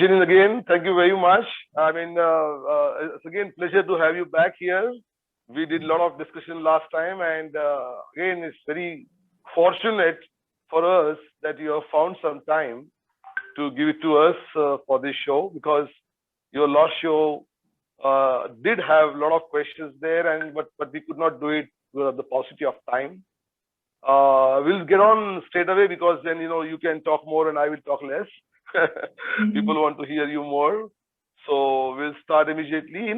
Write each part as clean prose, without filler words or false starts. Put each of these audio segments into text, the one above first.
Janine, again, thank you very much. I mean, it's again pleasure to have you back here. We did a lot of discussion last time, and again, it's very fortunate for us that you have found some time to give it to us for this show, because your last show did have a lot of questions there, and but we could not do it because of the paucity of time. We'll get on straight away, because then you can talk more and I will talk less. People want to hear you more, so we'll start immediately.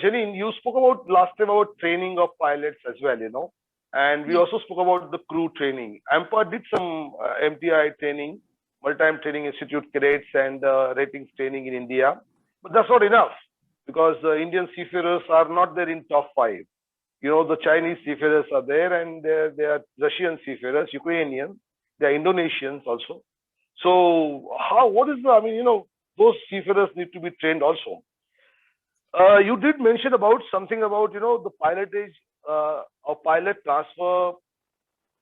Janine, you spoke about last time about training of pilots as well, and we also spoke about the crew training. AMPA did some MTI training, Maritime Training Institute cadets, and ratings training in India, but that's not enough, because the Indian seafarers are not there in top 5. The Chinese seafarers are there, and there are Russian seafarers, Ukrainian, there are Indonesians also. So those seafarers need to be trained also. You did mention about something about, the pilotage or pilot transfer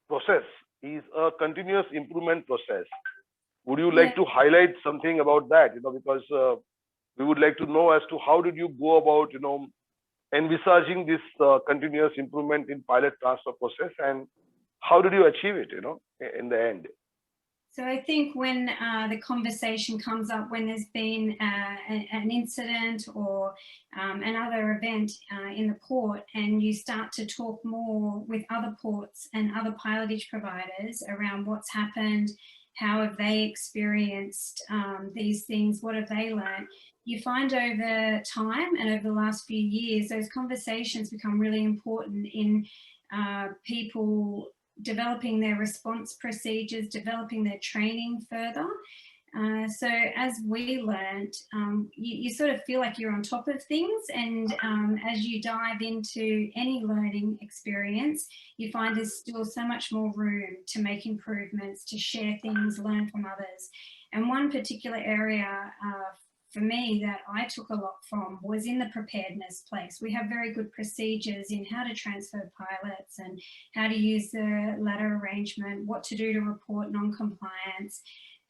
process is a continuous improvement process. Would you like to highlight something about that? Because we would like to know as to how did you go about, envisaging this continuous improvement in pilot transfer process, and how did you achieve it, in the end? So I think when the conversation comes up, when there's been an incident or another event in the port, and you start to talk more with other ports and other pilotage providers around what's happened, how have they experienced these things, what have they learned, you find over time and over the last few years, those conversations become really important in people developing their response procedures, developing their training further. So as we learned, you sort of feel like you're on top of things, and as you dive into any learning experience, you find there's still so much more room to make improvements, to share things, learn from others. And one particular area for me that I took a lot from was in the preparedness place. We have very good procedures in how to transfer pilots and how to use the ladder arrangement, what to do to report non-compliance.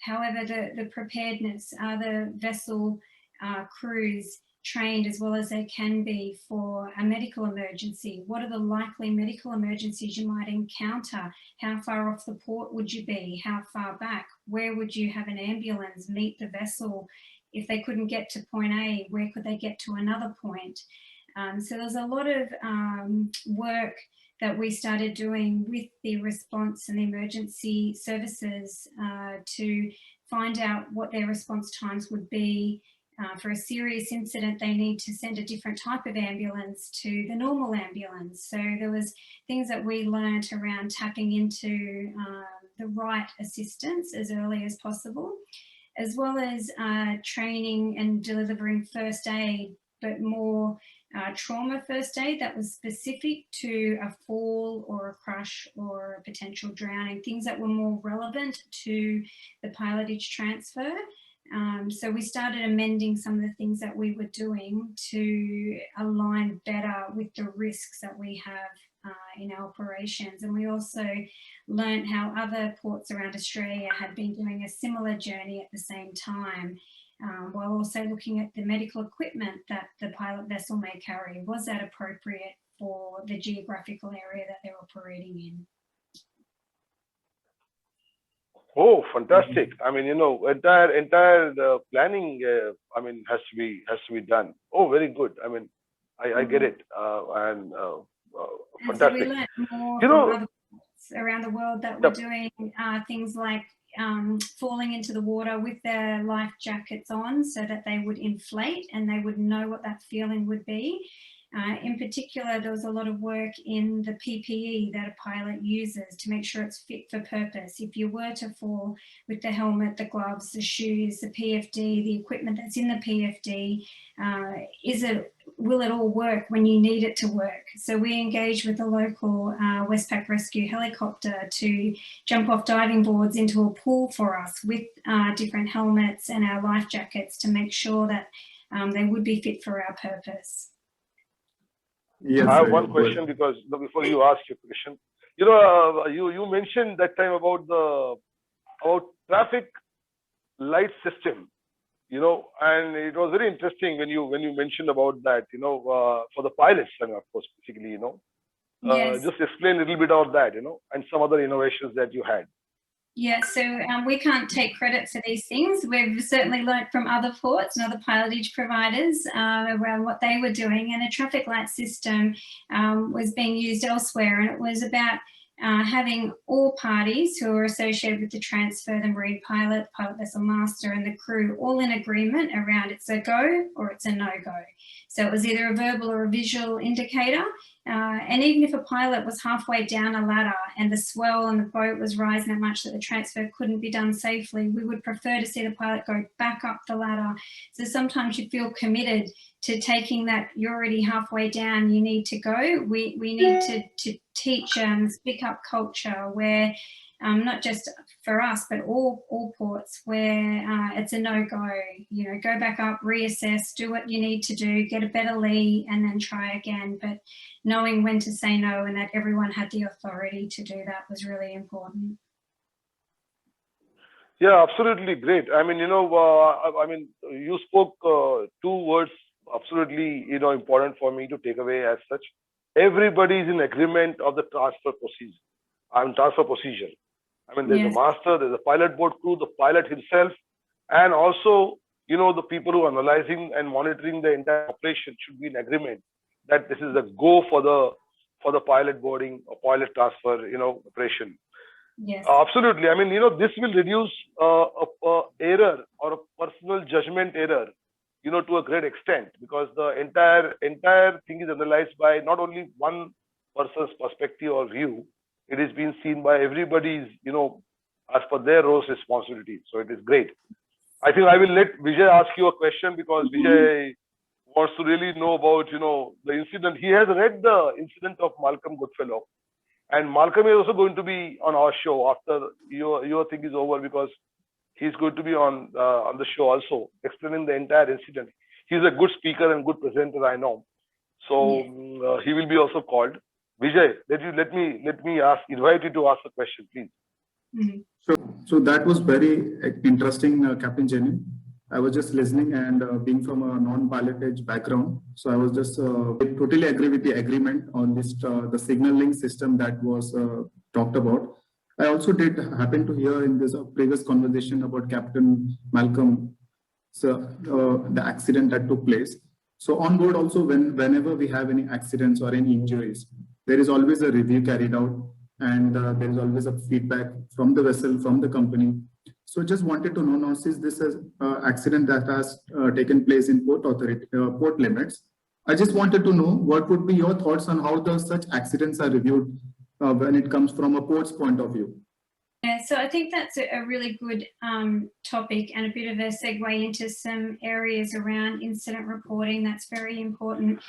However, the preparedness, are the vessel crews trained as well as they can be for a medical emergency? What are the likely medical emergencies you might encounter? How far off the port would you be? How far back? Where would you have an ambulance meet the vessel? If they couldn't get to point A, where could they get to another point? So there's a lot of work that we started doing with the response and the emergency services to find out what their response times would be. For a serious incident, they need to send a different type of ambulance to the normal ambulance. So there was things that we learned around tapping into the right assistance as early as possible, as well as training and delivering first aid, but more trauma first aid that was specific to a fall or a crush or a potential drowning, things that were more relevant to the pilotage transfer. So we started amending some of the things that we were doing to align better with the risks that we have in our operations. And we also learned how other ports around Australia had been doing a similar journey at the same time, while also looking at the medical equipment that the pilot vessel may carry. Was that appropriate for the geographical area that they're operating in? Oh, fantastic! I mean, entire planning. Has to be done. Oh, very good. I mean, I get it. Fantastic. So we learned more from other ports around the world that were doing things like falling into the water with their life jackets on, so that they would inflate and they would know what that feeling would be. In particular, there was a lot of work in the PPE that a pilot uses to make sure it's fit for purpose. If you were to fall, with the helmet, the gloves, the shoes, the PFD, the equipment that's in the PFD, will it all work when you need it to work? So we engaged with the local Westpac Rescue helicopter to jump off diving boards into a pool for us with different helmets and our life jackets to make sure that they would be fit for our purpose. Yes, I have one question, because before you ask your question, you mentioned that time about traffic light system. and it was very interesting when you mentioned about that, for the pilots, and of course, basically, Yes. just explain a little bit of that, and some other innovations that you had. Yeah, so we can't take credit for these things. We've certainly learnt from other ports and other pilotage providers around what they were doing, and a traffic light system was being used elsewhere, and it was about having all parties who are associated with the transfer, the marine pilot, pilot vessel master and the crew, all in agreement around it's a go or it's a no-go. So it was either a verbal or a visual indicator. And even if a pilot was halfway down a ladder and the swell on the boat was rising that much that the transfer couldn't be done safely, we would prefer to see the pilot go back up the ladder. So sometimes you feel committed to taking that, you're already halfway down, you need to go. We need to teach speak up culture where not just for us, but all ports where it's a no-go, go back up, reassess, do what you need to do, get a better lee and then try again. But knowing when to say no and that everyone had the authority to do that was really important. Yeah, absolutely great. I mean, you spoke two words absolutely, important for me to take away as such. Everybody is in agreement of the transfer procedure. Transfer procedure. I mean, there's Yes. a master, there's a pilot boat crew, the pilot himself, and also, the people who are analyzing and monitoring the entire operation should be in agreement that this is a go for the pilot boarding or pilot transfer, operation. Yes. Absolutely. I mean, this will reduce a error or a personal judgment error, to a great extent, because the entire thing is analyzed by not only one person's perspective or view. It is being seen by everybody's, as per their roles responsibility. So it is great. I think I will let Vijay ask you a question, because Vijay wants to really know about, the incident. He has read the incident of Malcolm Goodfellow, and Malcolm is also going to be on our show after your thing is over, because he's going to be on the show also, explaining the entire incident. He's a good speaker and good presenter, I know. So he will be also called. Vijay, let me invite you to ask a question, please. So that was very interesting, Captain Jenny. I was just listening, and being from a non-pilotage background, so I was just totally agree with the agreement on this the signaling system that was talked about. I also did happen to hear in this previous conversation about Captain Malcolm, so the accident that took place. So on board also, whenever we have any accidents or any injuries, there is always a review carried out, and there is always a feedback from the vessel, from the company. So just wanted to know, now since this is accident that has taken place in port limits, I just wanted to know what would be your thoughts on how such accidents are reviewed when it comes from a port's point of view. Yeah, so I think that's a really good topic and a bit of a segue into some areas around incident reporting. That's very important.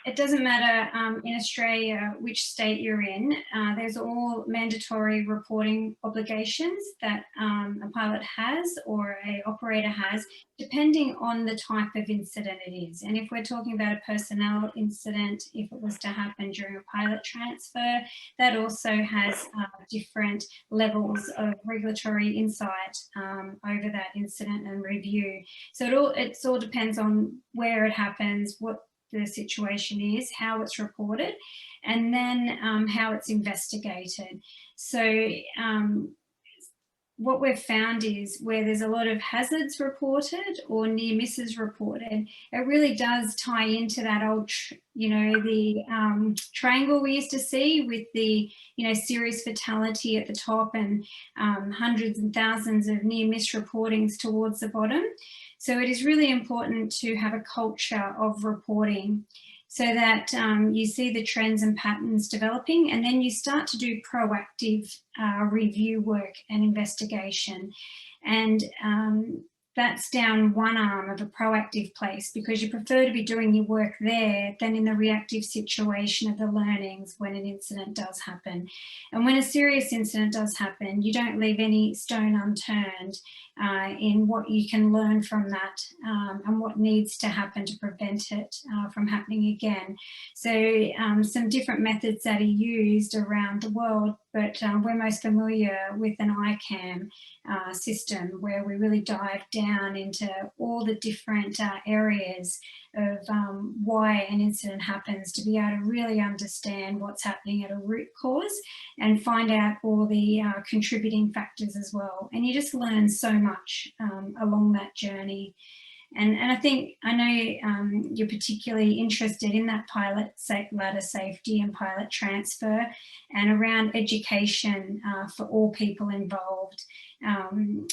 It doesn't matter in Australia which state you're in, there's all mandatory reporting obligations that a pilot has or an operator has, depending on the type of incident it is. And if we're talking about a personnel incident, if it was to happen during a pilot transfer, that also has different levels of regulatory insight over that incident and review. So it all depends on where it happens, what the situation is, how it's reported, and then how it's investigated. So what we've found is where there's a lot of hazards reported or near misses reported, it really does tie into that old, the triangle we used to see with the, serious fatality at the top and hundreds and thousands of near miss reportings towards the bottom. So it is really important to have a culture of reporting so that you see the trends and patterns developing, and then you start to do proactive review work and investigation. And that's down one arm of a proactive place, because you prefer to be doing your work there than in the reactive situation of the learnings when an incident does happen. And when a serious incident does happen, you don't leave any stone unturned in what you can learn from that and what needs to happen to prevent it from happening again. So some different methods that are used around the world but we're most familiar with an ICAM system where we really dive down into all the different areas of why an incident happens, to be able to really understand what's happening at a root cause and find out all the contributing factors as well. And you just learn so much along that journey. And I know you're particularly interested in that pilot ladder safety and pilot transfer and around education for all people involved.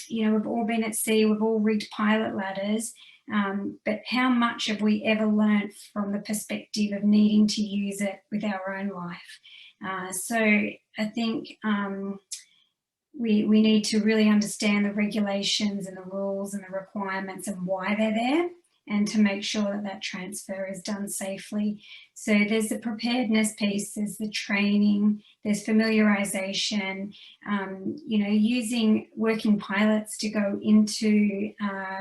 You know, we've all been at sea, we've all rigged pilot ladders, but how much have we ever learned from the perspective of needing to use it with our own life? So I think we need to really understand the regulations and the rules and the requirements and why they're there, and to make sure that that transfer is done safely. So there's the preparedness piece, there's the training, there's familiarisation, you know, using working pilots to go into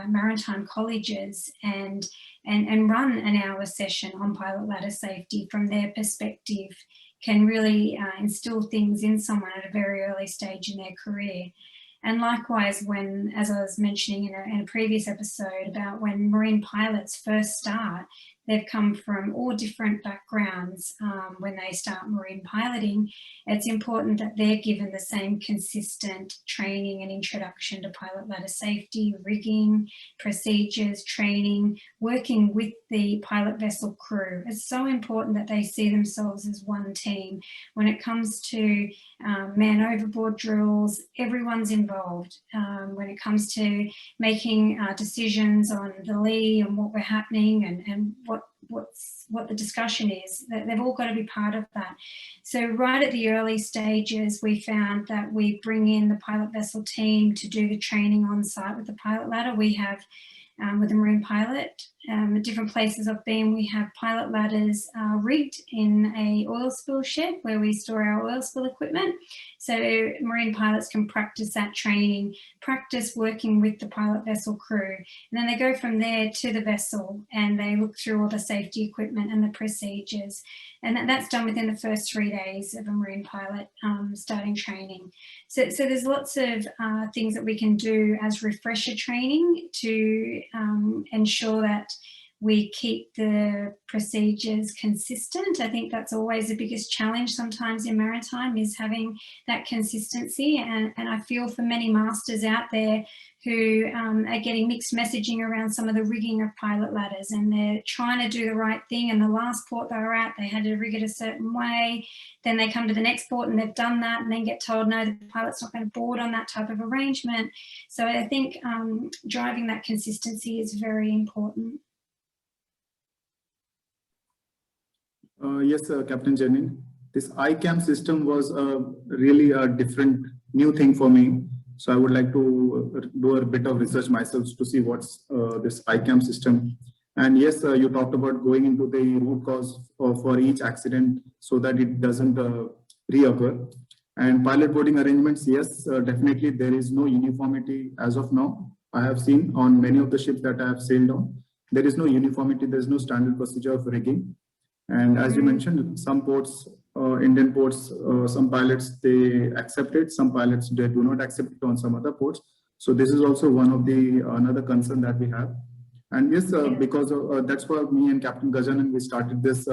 maritime colleges and run an hour session on pilot ladder safety from their perspective can really instill things in someone at a very early stage in their career. And likewise, when, as I was mentioning in a previous episode about when marine pilots first start, they've come from all different backgrounds when they start marine piloting. It's important that they're given the same consistent training and introduction to pilot ladder safety, rigging, procedures, training, working with the pilot vessel crew. It's so important that they see themselves as one team. When it comes to man overboard drills, everyone's involved. When it comes to making decisions on the lee and what we're happening and what the discussion is, that they've all got to be part of that. So right at the early stages, we found that we bring in the pilot vessel team to do the training on site with the pilot ladder. We have with the marine pilot, at different places I've been, we have pilot ladders rigged in a oil spill shed where we store our oil spill equipment. So marine pilots can practice that training, practice working with the pilot vessel crew. And then they go from there to the vessel and they look through all the safety equipment and the procedures. And that's done within the first 3 days of a marine pilot starting training. So there's lots of things that we can do as refresher training to ensure that we keep the procedures consistent. I think that's always the biggest challenge sometimes in maritime, is having that consistency. And I feel for many masters out there who are getting mixed messaging around some of the rigging of pilot ladders, and they're trying to do the right thing. And the last port they were at, they had to rig it a certain way. Then they come to the next port and they've done that and then get told, no, the pilot's not going to board on that type of arrangement. So I think driving that consistency is very important. Yes, Captain Jenny. This ICAM system was really a different new thing for me. So I would like to do a bit of research myself to see what's this ICAM system. And yes, you talked about going into the root cause for each accident so that it doesn't reoccur. And pilot boarding arrangements, yes, definitely there is no uniformity as of now. I have seen on many of the ships that I have sailed on, there is no uniformity, there is no standard procedure of rigging. And as you mentioned, some ports, Indian ports, some pilots, they accept it. Some pilots, they do not accept it on some other ports. So this is also one of the, another concern that we have. And yes, because of, that's why me and Captain Gajanan, we started this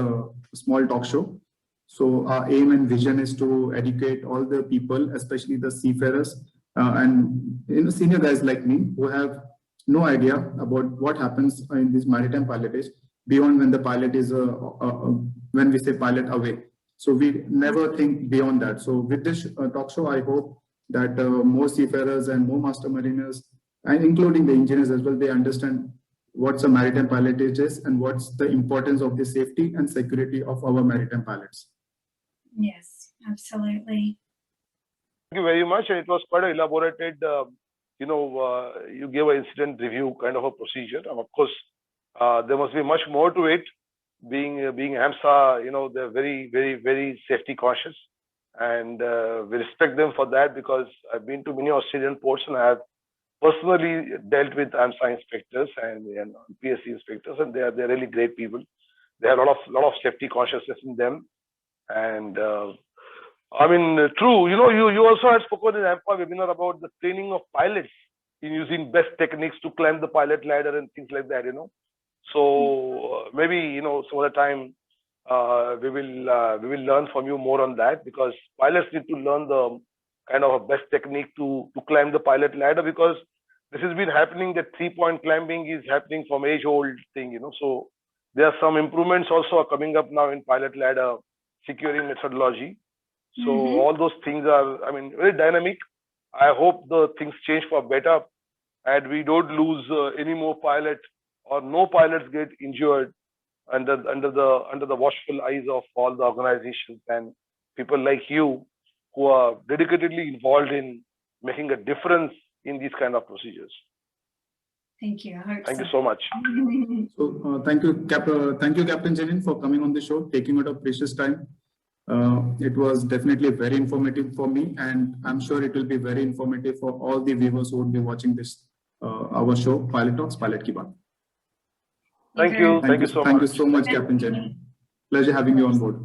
small talk show. So our aim and vision is to educate all the people, especially the seafarers and senior guys like me who have no idea about what happens in this maritime pilotage beyond when the pilot is, when we say pilot away. So we never think beyond that. So with this talk show, I hope that more seafarers and more master mariners, and including the engineers as well, they understand what's a maritime pilotage is and what's the importance of the safety and security of our maritime pilots. Yes, absolutely. Thank you very much. And it was quite an elaborated, you gave an incident review kind of a procedure. And of course, there must be much more to it. Being AMSA, they're very, very, very safety cautious, and we respect them for that, because I've been to many Australian ports and I have personally dealt with AMSA inspectors and PSC inspectors, and they're really great people. They have a lot of safety consciousness in them, and I mean, true. You also had spoken in AMPA webinar about the training of pilots in using best techniques to climb the pilot ladder and things like that. So maybe some other time we will learn from you more on that, because pilots need to learn the kind of a best technique to climb the pilot ladder, because this has been happening. That 3-point climbing is happening from age-old thing. So there are some improvements also are coming up now in pilot ladder securing methodology. So all those things are, I mean, very dynamic. I hope the things change for better, and we don't lose any more pilot, or no pilots get injured under the watchful eyes of all the organizations and people like you who are dedicatedly involved in making a difference in these kind of procedures. Thank you. I hope Thank you so much. So thank you, Captain Jenin, for coming on the show, taking out of precious time. It was definitely very informative for me, and I'm sure it will be very informative for all the viewers who would be watching this our show, Pilot Talks, Pilot Ki Baat. Thank you. Thank you so much. Thank you so much, Captain Jenin. Pleasure having you on board.